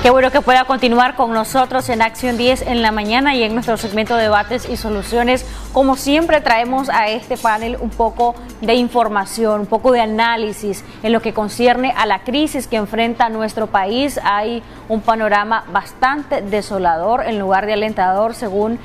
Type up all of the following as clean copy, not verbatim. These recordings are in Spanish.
Qué bueno que pueda continuar con nosotros en Acción 10 en la mañana y en nuestro segmento de debates y soluciones. Como siempre traemos a este panel un poco de información, un poco de análisis en lo que concierne a la crisis que enfrenta nuestro país. Hay un panorama bastante desolador en lugar de alentador. Según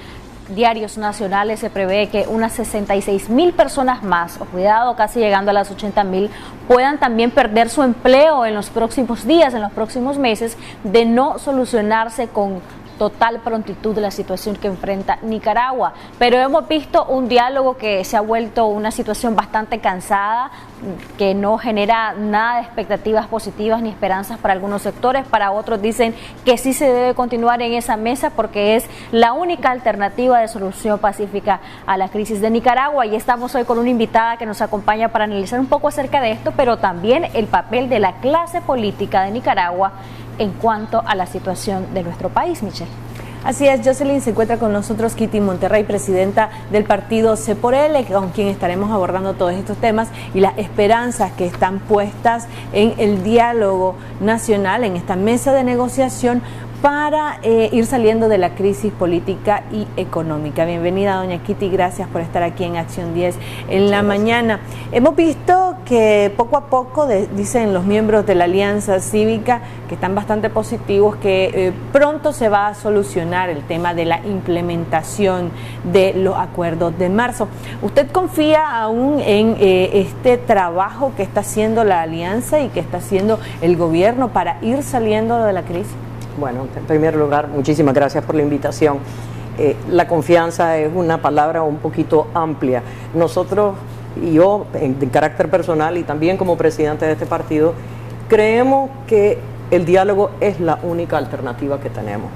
diarios nacionales se prevé que unas 66,000 personas más, o cuidado, casi llegando a las 80,000, puedan también perder su empleo en los próximos días, en los próximos meses, de no solucionarse con total prontitud la situación que enfrenta Nicaragua. Pero hemos visto un diálogo que se ha vuelto una situación bastante cansada, que no genera nada de expectativas positivas ni esperanzas para algunos sectores. Para otros dicen que sí se debe continuar en esa mesa porque es la única alternativa de solución pacífica a la crisis de Nicaragua. Y estamos hoy con una invitada que nos acompaña para analizar un poco acerca de esto, pero también el papel de la clase política de Nicaragua en cuanto a la situación de nuestro país. Michelle. Así es, Jocelyn, se encuentra con nosotros Kitty Monterrey, presidenta del partido C por L, con quien estaremos abordando todos estos temas y las esperanzas que están puestas en el diálogo nacional, en esta mesa de negociación para ir saliendo de la crisis política y económica. Bienvenida, doña Kitty, gracias por estar aquí en Acción 10 en la mañana. Hemos visto que poco a poco, dicen los miembros de la Alianza Cívica, que están bastante positivos, que pronto se va a solucionar el tema de la implementación de los acuerdos de marzo. ¿Usted confía aún en este trabajo que está haciendo la Alianza y que está haciendo el gobierno para ir saliendo de la crisis? Bueno, en primer lugar, muchísimas gracias por la invitación. La confianza es una palabra un poquito amplia. Nosotros y yo, de carácter personal y también como presidente de este partido, creemos que el diálogo es la única alternativa que tenemos.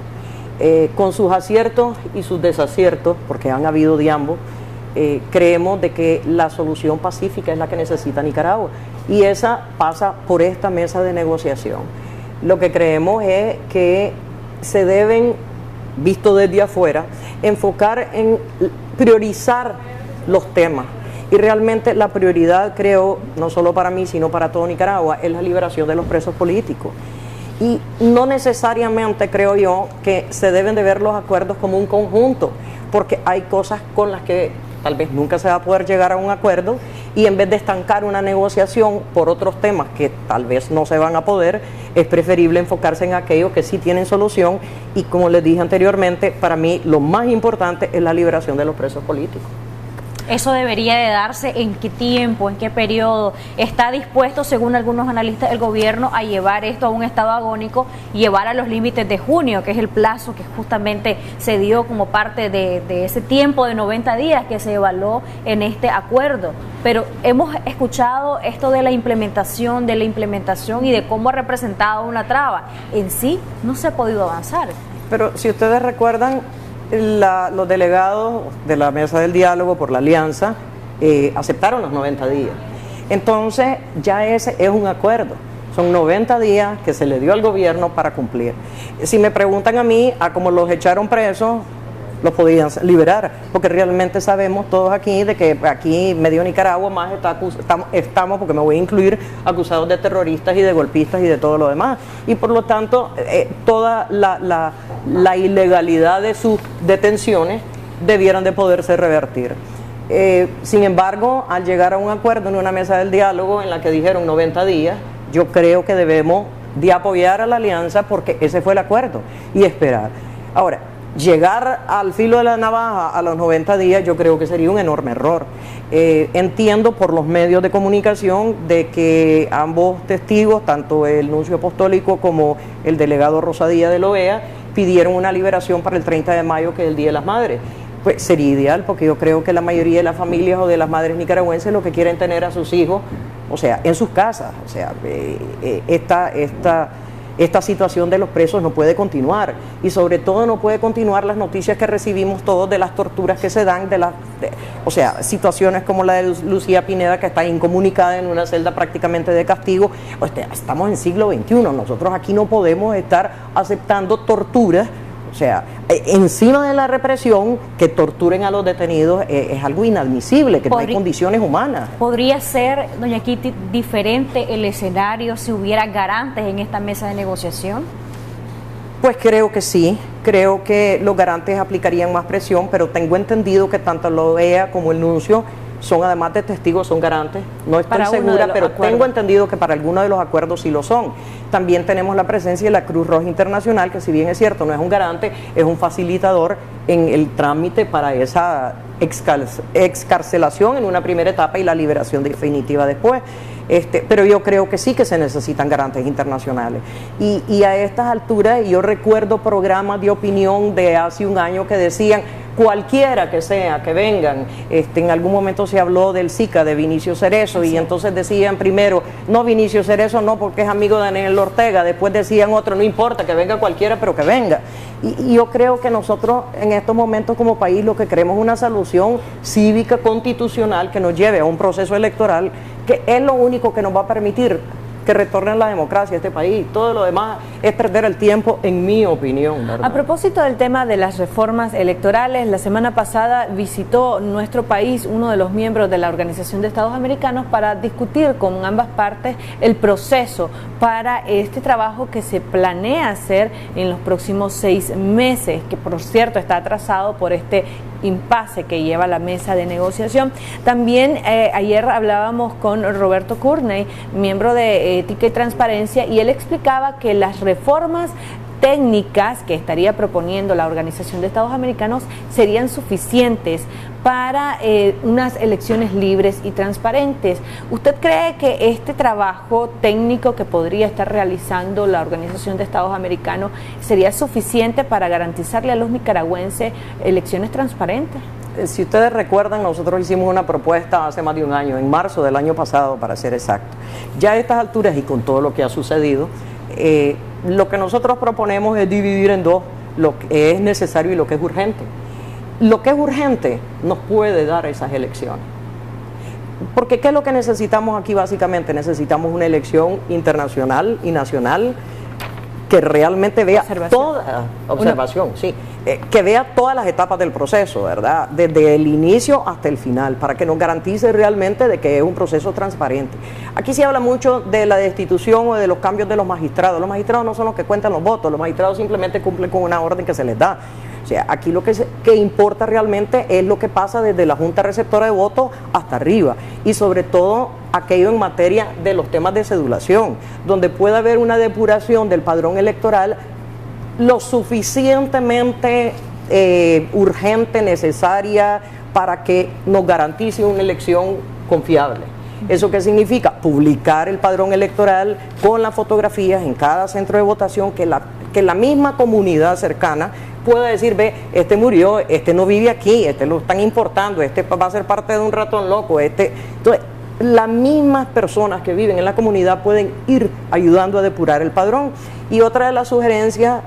Con sus aciertos y sus desaciertos, porque han habido de ambos, creemos de que la solución pacífica es la que necesita Nicaragua y esa pasa por esta mesa de negociación. Lo que creemos es que se deben, visto desde afuera, enfocar en priorizar los temas. Y realmente la prioridad, creo, no solo para mí, sino para todo Nicaragua, es la liberación de los presos políticos. Y no necesariamente creo yo que se deben de ver los acuerdos como un conjunto, porque hay cosas con las que tal vez nunca se va a poder llegar a un acuerdo y en vez de estancar una negociación por otros temas que tal vez no se van a poder, es preferible enfocarse en aquellos que sí tienen solución y, como les dije anteriormente, para mí lo más importante es la liberación de los presos políticos. ¿Eso debería de darse en qué tiempo, en qué periodo? ¿Está dispuesto, según algunos analistas del gobierno, a llevar esto a un estado agónico y llevar a los límites de junio, que es el plazo que justamente se dio como parte de ese tiempo de 90 días que se evaluó en este acuerdo? Pero hemos escuchado esto de la implementación y de cómo ha representado una traba. En sí no se ha podido avanzar. Pero si ustedes recuerdan, los delegados de la mesa del diálogo por la alianza aceptaron los 90 días. Entonces ya ese es un acuerdo. Son 90 días que se le dio al gobierno para cumplir. Si me preguntan a mí, a cómo los echaron presos, los podían liberar, porque realmente sabemos todos aquí de que aquí medio Nicaragua más estamos, porque me voy a incluir, acusados de terroristas y de golpistas y de todo lo demás. Y por lo tanto, toda la ilegalidad de sus detenciones debieran de poderse revertir. Sin embargo, al llegar a un acuerdo en una mesa del diálogo en la que dijeron 90 días, yo creo que debemos de apoyar a la alianza porque ese fue el acuerdo y esperar. Ahora, llegar al filo de la navaja a los 90 días yo creo que sería un enorme error. Entiendo por los medios de comunicación de que ambos testigos, tanto el nuncio apostólico como el delegado Rosadía de la OEA, pidieron una liberación para el 30 de mayo, que es el Día de las Madres. Pues sería ideal, porque yo creo que la mayoría de las familias o de las madres nicaragüenses lo que quieren tener a sus hijos, o sea, en sus casas. O sea, esta situación de los presos no puede continuar, y sobre todo no puede continuar las noticias que recibimos todos de las torturas que se dan, o sea, situaciones como la de Lucía Pineda, que está incomunicada en una celda prácticamente de castigo. O sea, estamos en siglo XXI, nosotros aquí no podemos estar aceptando torturas. O sea, encima de la represión, que torturen a los detenidos es algo inadmisible, que no hay condiciones humanas. ¿Podría ser, doña Kitty, diferente el escenario si hubiera garantes en esta mesa de negociación? Pues creo que sí, creo que los garantes aplicarían más presión, pero tengo entendido que tanto la OEA como el nuncio son, además de testigos, son garantes. No estoy segura, pero tengo entendido que para algunos de los acuerdos sí lo son. También tenemos la presencia de la Cruz Roja Internacional, que si bien es cierto, no es un garante, es un facilitador en el trámite para esa excarcelación en una primera etapa y la liberación definitiva después. Pero yo creo que sí que se necesitan garantes internacionales. Y a estas alturas, yo recuerdo programas de opinión de hace un año que decían, cualquiera que sea, que vengan, en algún momento se habló del Zika, de Vinicio Cerezo, y entonces decían primero, no, Vinicio Cerezo no, porque es amigo de Daniel Ortega, después decían otro, no importa, que venga cualquiera, pero que venga. Y yo creo que nosotros en estos momentos como país lo que queremos es una solución cívica, constitucional, que nos lleve a un proceso electoral, que es lo único que nos va a permitir que retorne la democracia a este país. Todo lo demás es perder el tiempo, en mi opinión, ¿verdad? A propósito del tema de las reformas electorales, la semana pasada visitó nuestro país uno de los miembros de la Organización de Estados Americanos para discutir con ambas partes el proceso para este trabajo que se planea hacer en los próximos 6 meses, que por cierto está atrasado por este impasse que lleva la mesa de negociación. También ayer hablábamos con Roberto Courney, miembro de Ética y Transparencia, y él explicaba que las reformas técnicas que estaría proponiendo la Organización de Estados Americanos serían suficientes para unas elecciones libres y transparentes. ¿Usted cree que este trabajo técnico que podría estar realizando la Organización de Estados Americanos sería suficiente para garantizarle a los nicaragüenses elecciones transparentes? Si ustedes recuerdan, nosotros hicimos una propuesta hace más de un año, en marzo del año pasado, para ser exacto. Ya a estas alturas y con todo lo que ha sucedido, lo que nosotros proponemos es dividir en dos lo que es necesario y lo que es urgente. Lo que es urgente nos puede dar esas elecciones. Porque ¿qué es lo que necesitamos aquí básicamente? Necesitamos una elección internacional y nacional que realmente vea que vea todas las etapas del proceso, ¿verdad? Desde el inicio hasta el final, para que nos garantice realmente de que es un proceso transparente. Aquí se habla mucho de la destitución o de los cambios de los magistrados. Los magistrados no son los que cuentan los votos, los magistrados simplemente cumplen con una orden que se les da. O sea, aquí lo que importa realmente es lo que pasa desde la Junta Receptora de Votos hasta arriba, y sobre todo aquello en materia de los temas de cedulación, donde puede haber una depuración del padrón electoral lo suficientemente urgente, necesaria, para que nos garantice una elección confiable. ¿Eso qué significa? Publicar el padrón electoral con las fotografías en cada centro de votación, que la misma comunidad cercana pueda decir, ve, este murió, este no vive aquí, este lo están importando, este va a ser parte de un ratón loco, Entonces, las mismas personas que viven en la comunidad pueden ir ayudando a depurar el padrón. Y otra de las sugerencias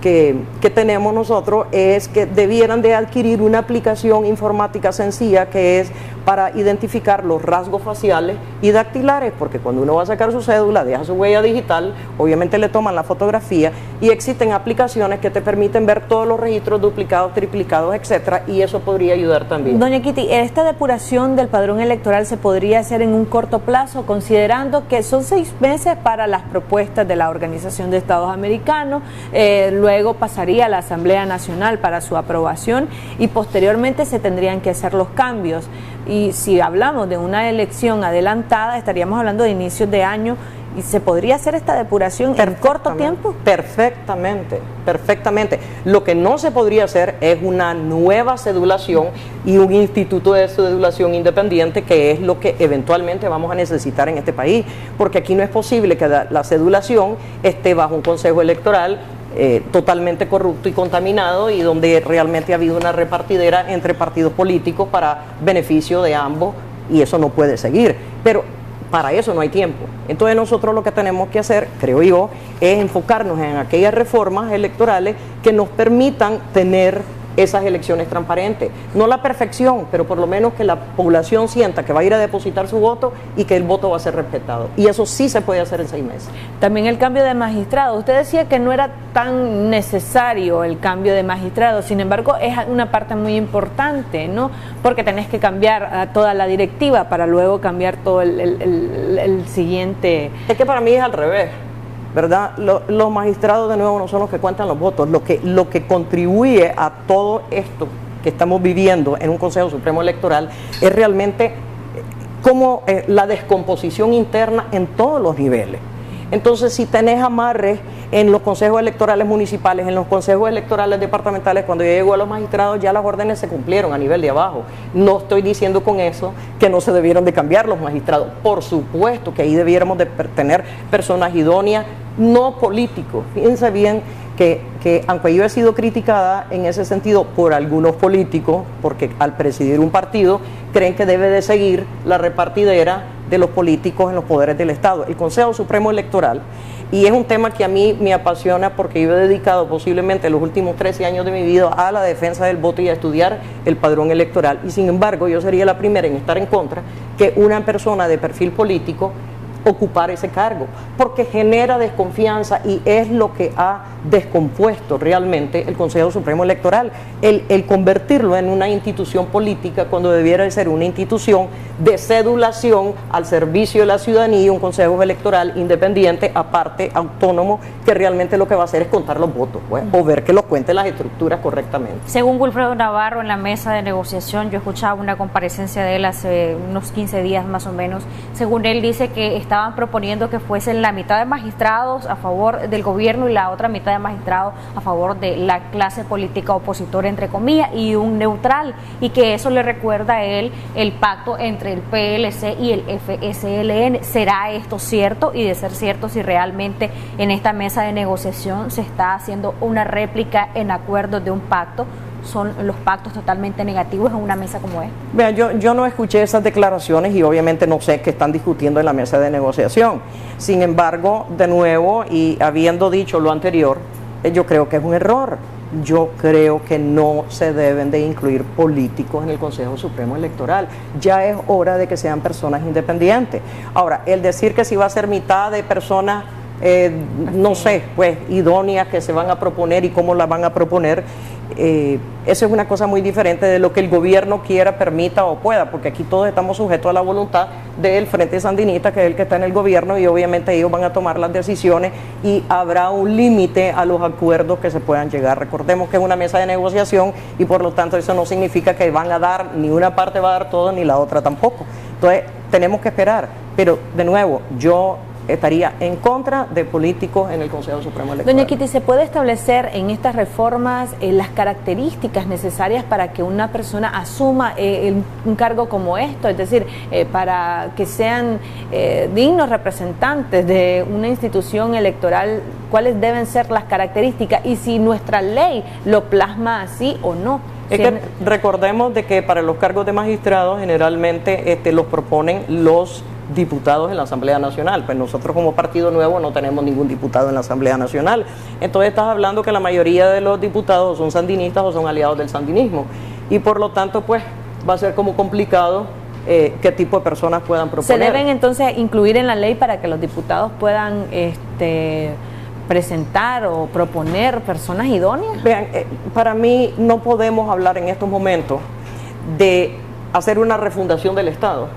que tenemos nosotros es que debieran de adquirir una aplicación informática sencilla, que es para identificar los rasgos faciales y dactilares, porque cuando uno va a sacar su cédula, deja su huella digital, obviamente le toman la fotografía, y existen aplicaciones que te permiten ver todos los registros duplicados, triplicados, etcétera, y eso podría ayudar también. Doña Kitty, ¿esta depuración del padrón electoral se podría hacer en un corto plazo, considerando que son 6 meses para las propuestas de la Organización de Estados Americanos, luego pasaría a la Asamblea Nacional para su aprobación y posteriormente se tendrían que hacer los cambios? Y si hablamos de una elección adelantada, estaríamos hablando de inicios de año, y se podría hacer esta depuración en corto tiempo. Perfectamente, perfectamente. Lo que no se podría hacer es una nueva cedulación y un instituto de cedulación independiente, que es lo que eventualmente vamos a necesitar en este país, porque aquí no es posible que la cedulación esté bajo un consejo electoral totalmente corrupto y contaminado, y donde realmente ha habido una repartidera entre partidos políticos para beneficio de ambos, y eso no puede seguir. Pero para eso no hay tiempo. Entonces nosotros lo que tenemos que hacer, creo yo, es enfocarnos en aquellas reformas electorales que nos permitan tener esas elecciones transparentes. No la perfección, pero por lo menos que la población sienta que va a ir a depositar su voto y que el voto va a ser respetado. Y eso sí se puede hacer en 6 meses. También el cambio de magistrado. Usted decía que no era tan necesario el cambio de magistrado, sin embargo es una parte muy importante, ¿no? Porque tenés que cambiar toda la directiva para luego cambiar todo el siguiente. Es que para mí es al revés. ¿verdad? Los magistrados, de nuevo, no son los que cuentan los votos. Lo que contribuye a todo esto que estamos viviendo en un Consejo Supremo Electoral es realmente como la descomposición interna en todos los niveles. Entonces, si tenés amarres en los consejos electorales municipales, en los consejos electorales departamentales, cuando yo llego a los magistrados, ya las órdenes se cumplieron a nivel de abajo. No estoy diciendo con eso que no se debieron de cambiar los magistrados. Por supuesto que ahí debiéramos de tener personas idóneas, no políticos. Fíjense bien que aunque yo he sido criticada en ese sentido por algunos políticos, porque al presidir un partido creen que debe de seguir la repartidera de los políticos en los poderes del Estado. El Consejo Supremo Electoral, y es un tema que a mí me apasiona porque yo he dedicado posiblemente los últimos 13 años de mi vida a la defensa del voto y a estudiar el padrón electoral, y sin embargo yo sería la primera en estar en contra que una persona de perfil político ocupar ese cargo, porque genera desconfianza y es lo que ha descompuesto realmente el Consejo Supremo Electoral, el convertirlo en una institución política cuando debiera de ser una institución de cedulación al servicio de la ciudadanía, un Consejo Electoral independiente, aparte, autónomo, que realmente lo que va a hacer es contar los votos, pues, o ver que los cuenten las estructuras correctamente. Según Wilfredo Navarro, en la mesa de negociación, yo escuchaba una comparecencia de él hace unos 15 días más o menos, según él dice que estaban proponiendo que fuesen la mitad de magistrados a favor del gobierno y la otra mitad de magistrados a favor de la clase política opositora, entre comillas, y un neutral, y que eso le recuerda a él el pacto entre el PLC y el FSLN. ¿Será esto cierto? Y de ser cierto, si realmente en esta mesa de negociación se está haciendo una réplica en acuerdos de un pacto, son los pactos totalmente negativos en una mesa como esta. Vean, yo no escuché esas declaraciones y obviamente no sé qué están discutiendo en la mesa de negociación. Sin embargo, de nuevo, y habiendo dicho lo anterior, yo creo que es un error. Yo creo que no se deben de incluir políticos en el Consejo Supremo Electoral. Ya es hora de que sean personas independientes. Ahora, el decir que si va a ser mitad de personas no sé, pues idóneas que se van a proponer y cómo las van a proponer, eso es una cosa muy diferente de lo que el gobierno quiera, permita o pueda, porque aquí todos estamos sujetos a la voluntad del Frente Sandinista, que es el que está en el gobierno, y obviamente ellos van a tomar las decisiones y habrá un límite a los acuerdos que se puedan llegar. Recordemos que es una mesa de negociación y por lo tanto eso no significa que van a dar, ni una parte va a dar todo, ni la otra tampoco. Entonces tenemos que esperar, pero de nuevo, yo estaría en contra de políticos en el Consejo Supremo Electoral. Doña Kitty, ¿se puede establecer en estas reformas las características necesarias para que una persona asuma un cargo como esto? Es decir, para que sean dignos representantes de una institución electoral, ¿cuáles deben ser las características? Y si nuestra ley lo plasma así o no. Es que recordemos de que para los cargos de magistrados generalmente los proponen los diputados en la Asamblea Nacional. Pues nosotros como Partido Nuevo no tenemos ningún diputado en la Asamblea Nacional. Entonces estás hablando que la mayoría de los diputados son sandinistas o son aliados del sandinismo. Y por lo tanto, pues va a ser como complicado qué tipo de personas puedan proponer. ¿Se deben entonces incluir en la ley para que los diputados puedan presentar o proponer personas idóneas? Vean, para mí no podemos hablar en estos momentos de hacer una refundación del Estado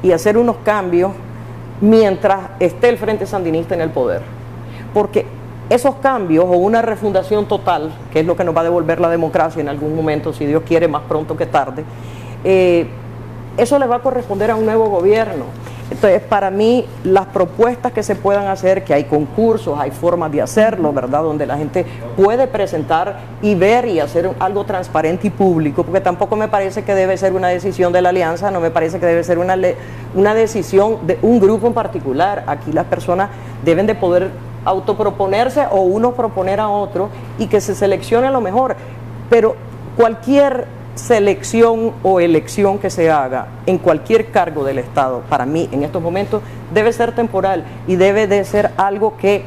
y hacer unos cambios mientras esté el Frente Sandinista en el poder, porque esos cambios o una refundación total, que es lo que nos va a devolver la democracia en algún momento, si Dios quiere, más pronto que tarde, eso le va a corresponder a un nuevo gobierno. Entonces, para mí, las propuestas que se puedan hacer, que hay concursos, hay formas de hacerlo, ¿verdad?, donde la gente puede presentar y ver y hacer algo transparente y público, porque tampoco me parece que debe ser una decisión de la alianza, no me parece que debe ser una decisión de un grupo en particular. Aquí las personas deben de poder autoproponerse o uno proponer a otro y que se seleccione lo mejor, pero cualquier selección o elección que se haga en cualquier cargo del Estado, para mí en estos momentos debe ser temporal y debe de ser algo que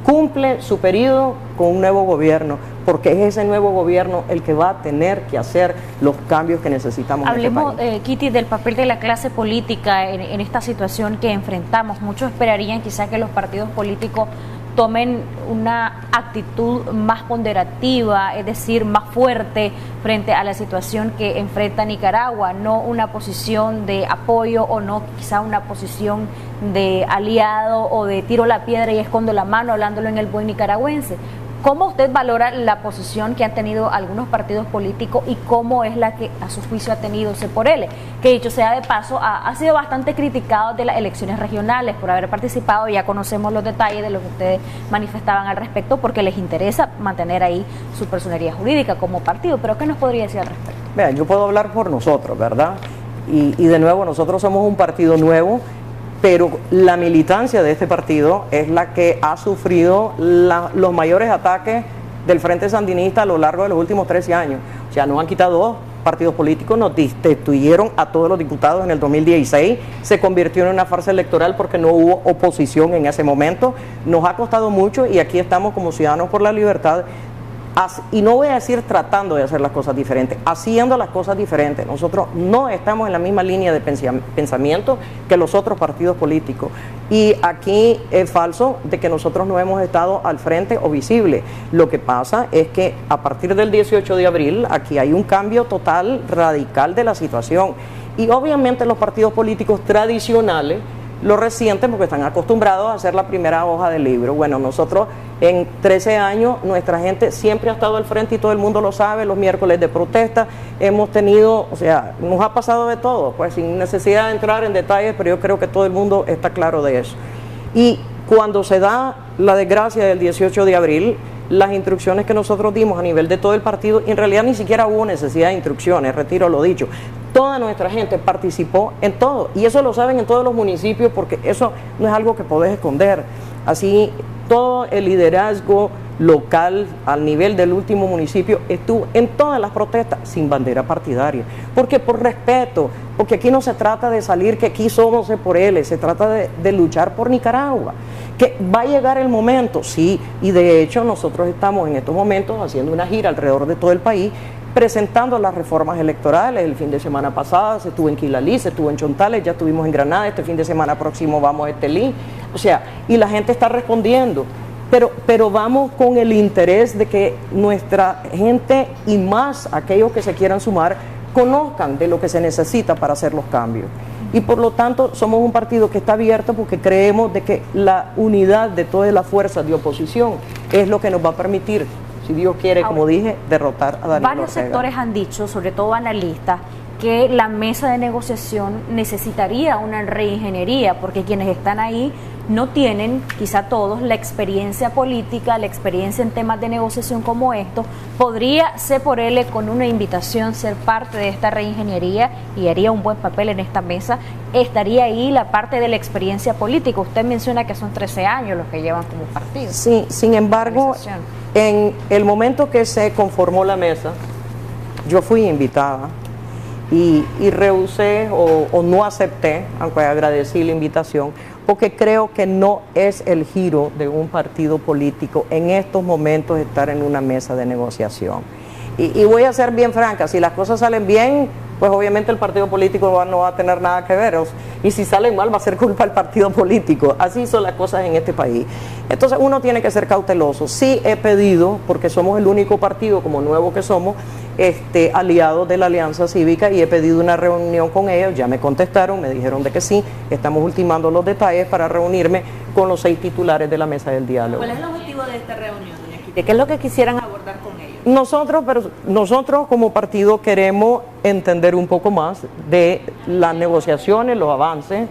cumple su periodo con un nuevo gobierno, porque es ese nuevo gobierno el que va a tener que hacer los cambios que necesitamos. Hablemos, en este país. Kitty, del papel de la clase política en esta situación que enfrentamos. Muchos esperarían quizá que los partidos políticos tomen una actitud más ponderativa, es decir, más fuerte frente a la situación que enfrenta Nicaragua, no una posición de apoyo o no quizá una posición de aliado o de tiro la piedra y escondo la mano, hablándolo en el buen nicaragüense. ¿Cómo usted valora la posición que han tenido algunos partidos políticos y cómo es la que a su juicio ha tenido C4L? Que dicho sea de paso, ha sido bastante criticado de las elecciones regionales por haber participado. Ya conocemos los detalles de lo que ustedes manifestaban al respecto porque les interesa mantener ahí su personería jurídica como partido. ¿Pero qué nos podría decir al respecto? Vean, yo puedo hablar por nosotros, ¿verdad? Y de nuevo, nosotros somos un partido nuevo, pero la militancia de este partido es la que ha sufrido los mayores ataques del Frente Sandinista a lo largo de los últimos 13 años. O sea, nos han quitado 2 partidos políticos, nos destituyeron a todos los diputados en el 2016, se convirtió en una farsa electoral porque no hubo oposición en ese momento, nos ha costado mucho y aquí estamos como Ciudadanos por la Libertad. Y no voy a decir tratando de hacer las cosas diferentes, haciendo las cosas diferentes. Nosotros no estamos en la misma línea de pensamiento que los otros partidos políticos. Y aquí es falso de que nosotros no hemos estado al frente o visible. Lo que pasa es que a partir del 18 de abril aquí hay un cambio total, radical de la situación. Y obviamente los partidos políticos tradicionales lo resienten porque están acostumbrados a hacer la primera hoja del libro. Bueno, nosotros en 13 años, nuestra gente siempre ha estado al frente y todo el mundo lo sabe, los miércoles de protesta, hemos tenido, o sea, nos ha pasado de todo, pues sin necesidad de entrar en detalles, pero yo creo que todo el mundo está claro de eso. Y cuando se da la desgracia del 18 de abril, las instrucciones que nosotros dimos a nivel de todo el partido, en realidad ni siquiera hubo necesidad de instrucciones, retiro lo dicho. Toda nuestra gente participó en todo y eso lo saben en todos los municipios porque eso no es algo que podés esconder. Así, todo el liderazgo local al nivel del último municipio estuvo en todas las protestas sin bandera partidaria. Porque por respeto, porque aquí no se trata de salir que aquí somos C4L, se trata de luchar por Nicaragua. Que va a llegar el momento, sí, y de hecho nosotros estamos en estos momentos haciendo una gira alrededor de todo el país presentando las reformas electorales. El fin de semana pasado se estuvo en Quilalí, se estuvo en Chontales, ya estuvimos en Granada, este fin de semana próximo vamos a Estelí, o sea, y la gente está respondiendo, pero vamos con el interés de que nuestra gente y más aquellos que se quieran sumar conozcan de lo que se necesita para hacer los cambios. Y por lo tanto somos un partido que está abierto porque creemos de que la unidad de todas las fuerzas de oposición es lo que nos va a permitir, si Dios quiere, como dije, derrotar a Daniel Varios Ortega. sectores han dicho, sobre todo analistas, que la mesa de negociación necesitaría una reingeniería, porque quienes están ahí no tienen, quizá todos, la experiencia política, la experiencia en temas de negociación como esto. ¿Podría C4L con una invitación ser parte de esta reingeniería y haría un buen papel en esta mesa? ¿Estaría ahí la parte de la experiencia política? Usted menciona que son 13 años los que llevan como partido. Sí, sin embargo, en el momento que se conformó la mesa, yo fui invitada y rehusé o no acepté, aunque agradecí la invitación, porque creo que no es el giro de un partido político en estos momentos estar en una mesa de negociación. Y voy a ser bien franca, si las cosas salen bien, pues obviamente el partido político no va a tener nada que ver, y si salen mal va a ser culpa del partido político. Así son las cosas en este país. Entonces uno tiene que ser cauteloso. Sí he pedido, porque somos el único partido como nuevo que somos, aliados de la Alianza Cívica, y he pedido una reunión con ellos, ya me contestaron, me dijeron de que sí, estamos ultimando los detalles para reunirme con los 6 titulares de la mesa del diálogo. ¿Cuál es el objetivo de esta reunión, doña Kitty? ¿Qué es lo que quisieran abordar con ellos? Nosotros como partido queremos entender un poco más de las negociaciones, los avances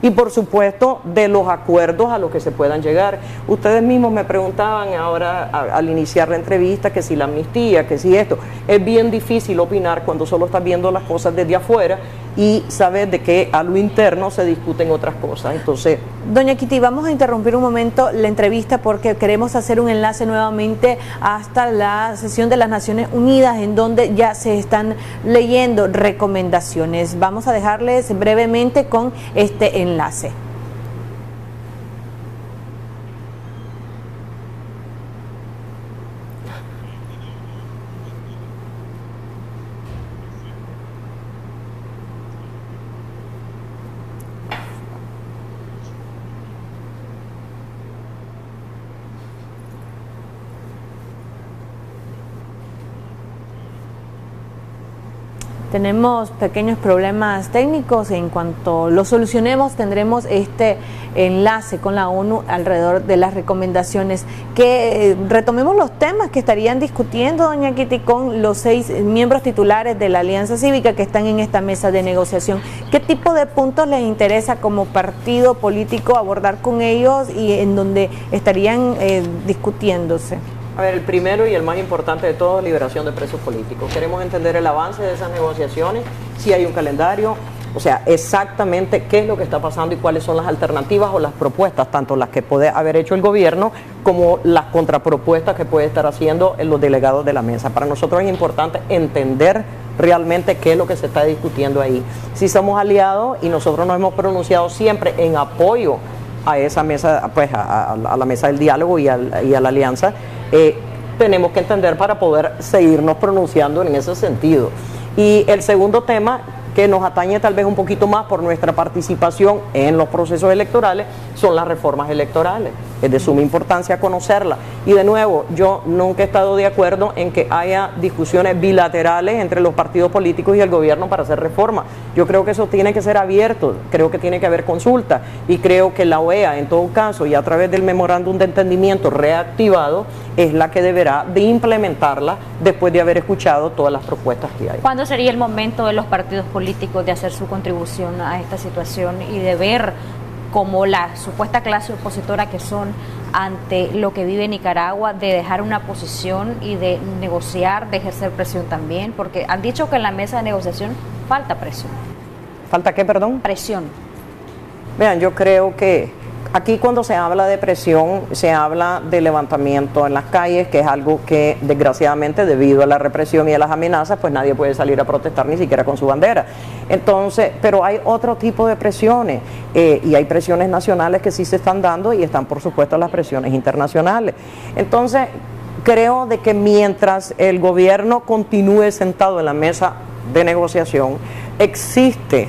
y por supuesto de los acuerdos a los que se puedan llegar. Ustedes mismos me preguntaban ahora al iniciar la entrevista que si la amnistía, que si esto. Es bien difícil opinar cuando solo estás viendo las cosas desde afuera y sabes de que a lo interno se discuten otras cosas. Entonces, doña Kitty, vamos a interrumpir un momento la entrevista porque queremos hacer un enlace nuevamente hasta la sesión de las Naciones Unidas, en donde ya se están leyendo recomendaciones. Vamos a dejarles brevemente con este enlace. Tenemos pequeños problemas técnicos. En cuanto los solucionemos, tendremos este enlace con la ONU alrededor de las recomendaciones. Que retomemos los temas que estarían discutiendo, doña Kitty, con los 6 miembros titulares de la Alianza Cívica que están en esta mesa de negociación. ¿Qué tipo de puntos les interesa como partido político abordar con ellos y en donde estarían discutiéndose? A ver, el primero y el más importante de todo es liberación de presos políticos. Queremos entender el avance de esas negociaciones, si hay un calendario, o sea, exactamente qué es lo que está pasando y cuáles son las alternativas o las propuestas, tanto las que puede haber hecho el gobierno como las contrapropuestas que puede estar haciendo los delegados de la mesa. Para nosotros es importante entender realmente qué es lo que se está discutiendo ahí. Si somos aliados, y nosotros nos hemos pronunciado siempre en apoyo a esa mesa, pues a la mesa del diálogo y a la alianza, tenemos que entender para poder seguirnos pronunciando en ese sentido. Y el segundo tema, que nos atañe tal vez un poquito más por nuestra participación en los procesos electorales, son las reformas electorales. Es de suma importancia conocerlas. Y de nuevo, yo nunca he estado de acuerdo en que haya discusiones bilaterales entre los partidos políticos y el gobierno para hacer reformas. Yo creo que eso tiene que ser abierto, creo que tiene que haber consulta y creo que la OEA, en todo caso, y a través del memorándum de entendimiento reactivado, es la que deberá de implementarla después de haber escuchado todas las propuestas que hay. ¿Cuándo sería el momento de los partidos políticos de hacer su contribución a esta situación y de ver como la supuesta clase opositora que son ante lo que vive Nicaragua, de dejar una posición y de negociar, de ejercer presión también? Porque han dicho que en la mesa de negociación falta presión. ¿Falta qué, perdón? Presión. Vean, yo creo que aquí cuando se habla de presión, se habla de levantamiento en las calles, que es algo que desgraciadamente debido a la represión y a las amenazas, pues nadie puede salir a protestar ni siquiera con su bandera. Entonces, pero hay otro tipo de presiones y hay presiones nacionales que sí se están dando y están por supuesto las presiones internacionales. Entonces, creo de que mientras el gobierno continúe sentado en la mesa de negociación, existe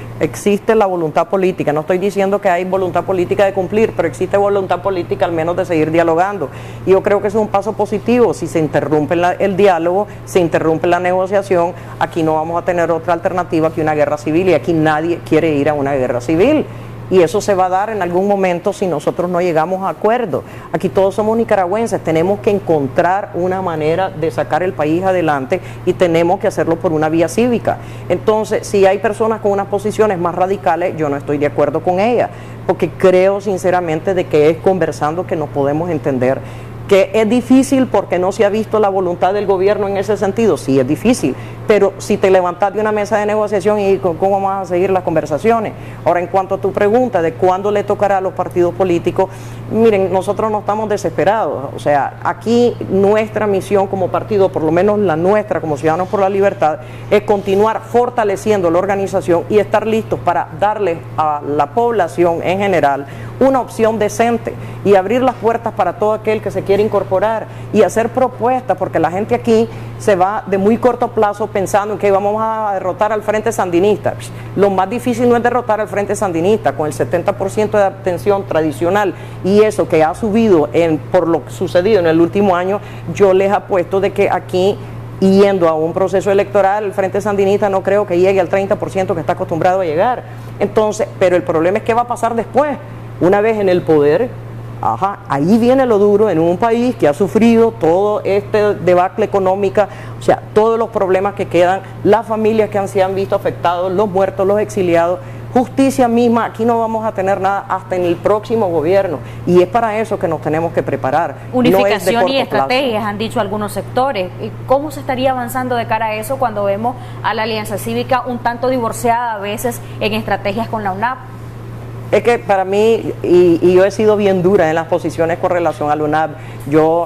la voluntad política. No estoy diciendo que hay voluntad política de cumplir, pero existe voluntad política al menos de seguir dialogando. Y yo creo que eso es un paso positivo. Si se interrumpe el diálogo, se interrumpe la negociación, aquí no vamos a tener otra alternativa que una guerra civil, y aquí nadie quiere ir a una guerra civil. Y eso se va a dar en algún momento si nosotros no llegamos a acuerdo. Aquí todos somos nicaragüenses, tenemos que encontrar una manera de sacar el país adelante y tenemos que hacerlo por una vía cívica. Entonces, si hay personas con unas posiciones más radicales, yo no estoy de acuerdo con ellas, porque creo sinceramente de que es conversando que nos podemos entender. Que es difícil porque no se ha visto la voluntad del gobierno en ese sentido, sí es difícil, pero si te levantas de una mesa de negociación y cómo vamos a seguir las conversaciones. Ahora, en cuanto a tu pregunta de cuándo le tocará a los partidos políticos, miren, nosotros no estamos desesperados, o sea, aquí nuestra misión como partido, por lo menos la nuestra como Ciudadanos por la Libertad, es continuar fortaleciendo la organización y estar listos para darle a la población en general una opción decente y abrir las puertas para todo aquel que se quiere incorporar y hacer propuestas, porque la gente aquí se va de muy corto plazo pensando en que vamos a derrotar al Frente Sandinista. Lo más difícil no es derrotar al Frente Sandinista, con el 70% de abstención tradicional y eso que ha subido por lo sucedido en el último año, yo les apuesto de que aquí, yendo a un proceso electoral, el Frente Sandinista no creo que llegue al 30% que está acostumbrado a llegar. Entonces, pero el problema es qué va a pasar después. Una vez en el poder, ahí viene lo duro en un país que ha sufrido todo este debacle económica, o sea, todos los problemas que quedan, las familias que se han visto afectados, los muertos, los exiliados, justicia misma, aquí no vamos a tener nada hasta en el próximo gobierno y es para eso que nos tenemos que preparar. Unificación no es y estrategias, han dicho algunos sectores. ¿Y cómo se estaría avanzando de cara a eso cuando vemos a la Alianza Cívica un tanto divorciada a veces en estrategias con la UNAP? Es que para mí, y yo he sido bien dura en las posiciones con relación al UNAP,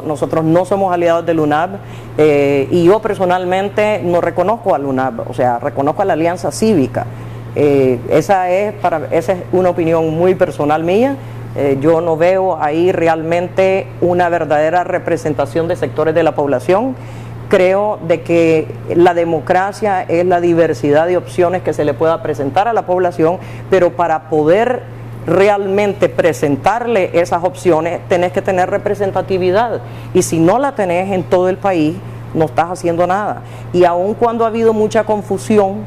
nosotros no somos aliados del UNAP y yo personalmente no reconozco al UNAP, o sea, reconozco a la Alianza Cívica. Esa es una opinión muy personal mía. Yo no veo ahí realmente una verdadera representación de sectores de la población. Creo de que la democracia es la diversidad de opciones que se le pueda presentar a la población, pero para poder realmente presentarle esas opciones tenés que tener representatividad y si no la tenés en todo el país, no estás haciendo nada. Y aun cuando ha habido mucha confusión,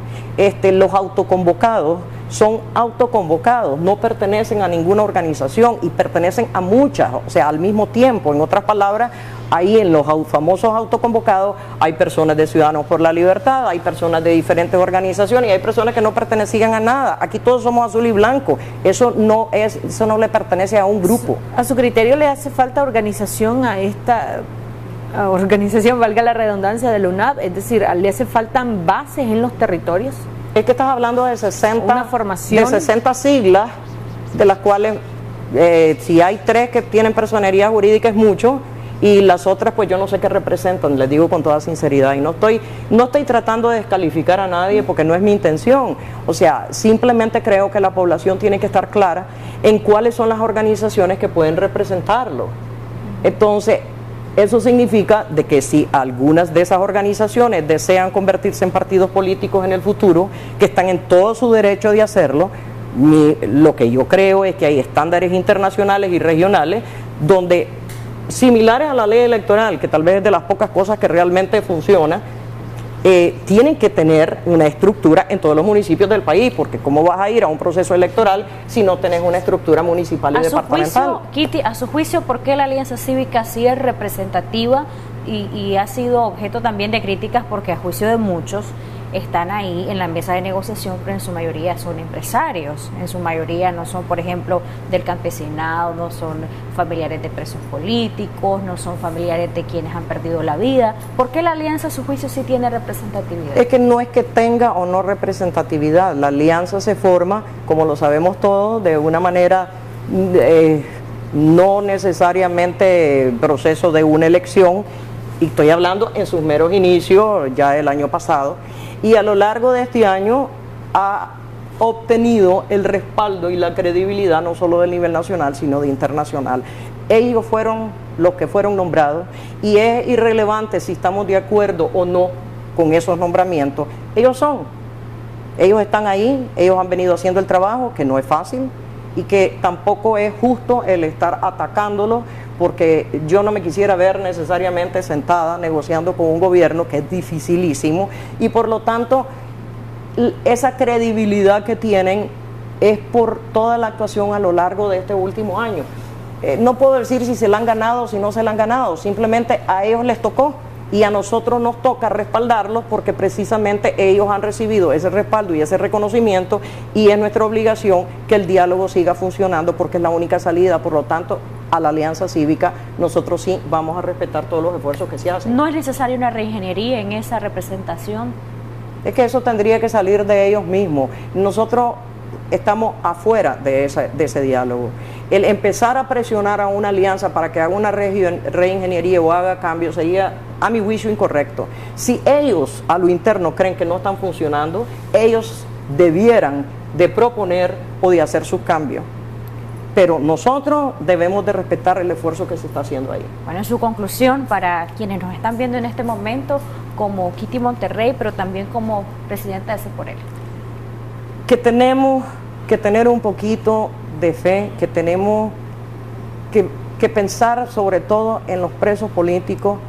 los autoconvocados son autoconvocados, no pertenecen a ninguna organización y pertenecen a muchas, o sea, al mismo tiempo. En otras palabras, ahí en los famosos autoconvocados hay personas de Ciudadanos por la Libertad, hay personas de diferentes organizaciones y hay personas que no pertenecían a nada. Aquí todos somos azul y blanco. Eso no le pertenece a un grupo. ¿A su criterio le hace falta organización a esta organización, valga la redundancia, de la UNAV? Es decir, ¿le hace faltan bases en los territorios? Es que estás hablando de 60, una formación, de 60 siglas, de las cuales si hay 3 que tienen personería jurídica es mucho, y las otras pues yo no sé qué representan, les digo con toda sinceridad, y no estoy tratando de descalificar a nadie porque no es mi intención. O sea, simplemente creo que la población tiene que estar clara en cuáles son las organizaciones que pueden representarlo. Entonces, eso significa de que si algunas de esas organizaciones desean convertirse en partidos políticos en el futuro, que están en todo su derecho de hacerlo, lo que yo creo es que hay estándares internacionales y regionales donde, similares a la ley electoral, que tal vez es de las pocas cosas que realmente funciona, tienen que tener una estructura en todos los municipios del país, porque ¿cómo vas a ir a un proceso electoral si no tenés una estructura municipal y departamental? Kitty, a su juicio, ¿por qué la Alianza Cívica sí es representativa y ha sido objeto también de críticas? Porque a juicio de muchos están ahí en la mesa de negociación, pero en su mayoría son empresarios, en su mayoría no son, por ejemplo, del campesinado, no son familiares de presos políticos, no son familiares de quienes han perdido la vida. ¿Por qué la alianza, a su juicio, sí tiene representatividad? Es que no es que tenga o no representatividad, la alianza se forma, como lo sabemos todos, de una manera no necesariamente proceso de una elección, y estoy hablando en sus meros inicios, ya el año pasado, y a lo largo de este año ha obtenido el respaldo y la credibilidad no solo del nivel nacional, sino de internacional. Ellos fueron los que fueron nombrados, y es irrelevante si estamos de acuerdo o no con esos nombramientos. Ellos están ahí, ellos han venido haciendo el trabajo, que no es fácil, y que tampoco es justo el estar atacándolos, porque yo no me quisiera ver necesariamente sentada negociando con un gobierno que es dificilísimo, y por lo tanto esa credibilidad que tienen es por toda la actuación a lo largo de este último año. No puedo decir si se la han ganado o si no se la han ganado, simplemente a ellos les tocó y a nosotros nos toca respaldarlos porque precisamente ellos han recibido ese respaldo y ese reconocimiento, y es nuestra obligación que el diálogo siga funcionando porque es la única salida. Por lo tanto, a la Alianza Cívica nosotros sí vamos a respetar todos los esfuerzos que se hacen. ¿No es necesaria una reingeniería en esa representación? Es que eso tendría que salir de ellos mismos. Nosotros estamos afuera de ese diálogo. El empezar a presionar a una alianza para que haga una reingeniería o haga cambios sería, a mi juicio, incorrecto. Si ellos a lo interno creen que no están funcionando, ellos debieran de proponer o de hacer sus cambios. Pero nosotros debemos de respetar el esfuerzo que se está haciendo ahí. Bueno, en su conclusión, para quienes nos están viendo en este momento, como Kitty Monterrey, pero también como presidenta de C4L. Que tenemos que tener un poquito de fe, que tenemos que pensar sobre todo en los presos políticos,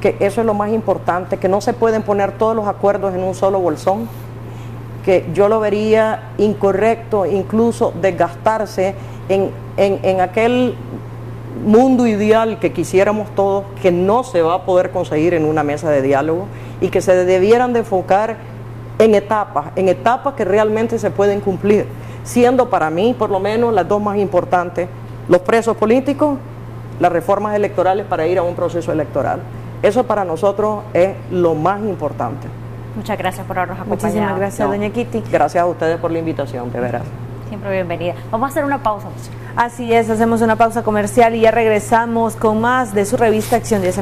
que eso es lo más importante, que no se pueden poner todos los acuerdos en un solo bolsón, que yo lo vería incorrecto incluso desgastarse en aquel mundo ideal que quisiéramos todos, que no se va a poder conseguir en una mesa de diálogo, y que se debieran de enfocar en etapas que realmente se pueden cumplir, siendo para mí por lo menos las dos más importantes: los presos políticos, las reformas electorales para ir a un proceso electoral. Eso para nosotros es lo más importante. Muchas gracias por habernos acompañado. Muchísimas gracias, doña Kitty. Gracias a ustedes por la invitación, de veras. Siempre bienvenida. Vamos a hacer una pausa. Así es, hacemos una pausa comercial y ya regresamos con más de su revista Acción 10 en la